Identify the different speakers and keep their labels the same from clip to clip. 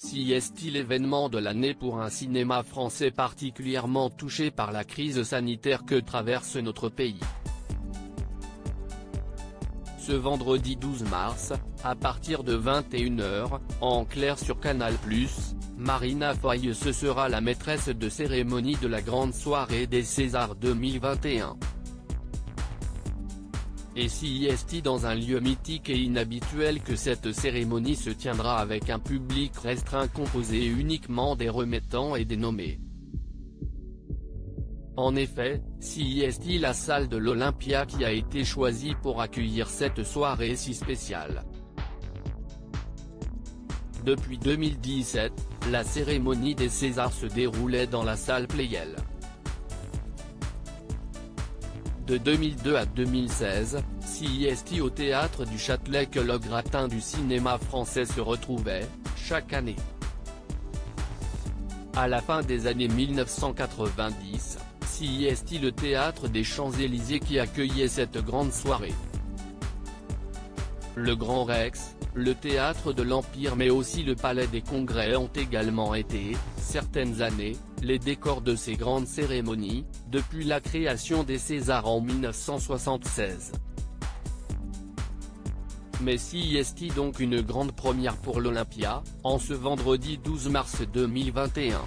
Speaker 1: CIST l'événement de l'année pour un cinéma français particulièrement touché par la crise sanitaire que traverse notre pays. Ce vendredi 12 mars, à partir de 21 h, en clair sur Canal+, Marina Foïs sera la maîtresse de cérémonie de la grande soirée des Césars 2021. Et CIST dans un lieu mythique et inhabituel que cette cérémonie se tiendra avec un public restreint composé uniquement des remettants et des nommés. En effet, CIST la salle de l'Olympia qui a été choisie pour accueillir cette soirée si spéciale. Depuis 2017, la cérémonie des Césars se déroulait dans la salle Pleyel. De 2002 à 2016, CIST au théâtre du Châtelet que le gratin du cinéma français se retrouvait, chaque année. À la fin des années 1990, CIST le théâtre des Champs-Élysées qui accueillait cette grande soirée. Le Grand Rex, le théâtre de l'Empire mais aussi le Palais des Congrès ont également été, certaines années, les décors de ces grandes cérémonies, depuis la création des Césars en 1976. Mais CIST donc une grande première pour l'Olympia, en ce vendredi 12 mars 2021.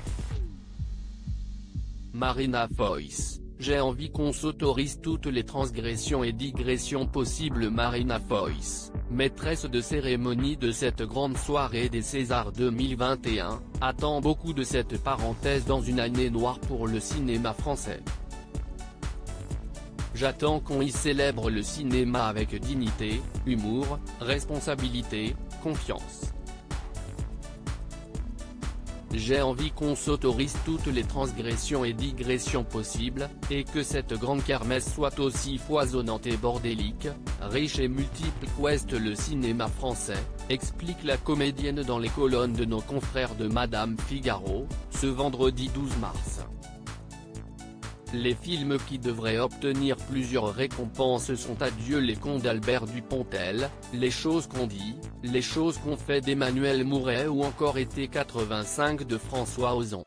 Speaker 1: Marina Foïs, j'ai envie qu'on s'autorise toutes les transgressions et digressions possibles. Marina Foïs, maîtresse de cérémonie de cette grande soirée des Césars 2021, attend beaucoup de cette parenthèse dans une année noire pour le cinéma français. J'attends qu'on y célèbre le cinéma avec dignité, humour, responsabilité, confiance. J'ai envie qu'on s'autorise toutes les transgressions et digressions possibles, et que cette grande kermesse soit aussi foisonnante et bordélique, riche et multiple qu'ouest le cinéma français, explique la comédienne dans les colonnes de nos confrères de Madame Figaro, ce vendredi 12 mars. Les films qui devraient obtenir plusieurs récompenses sont Adieu les cons d'Albert Dupontel, Les choses qu'on dit, Les choses qu'on fait d'Emmanuel Mouret ou encore Été 85 de François Ozon.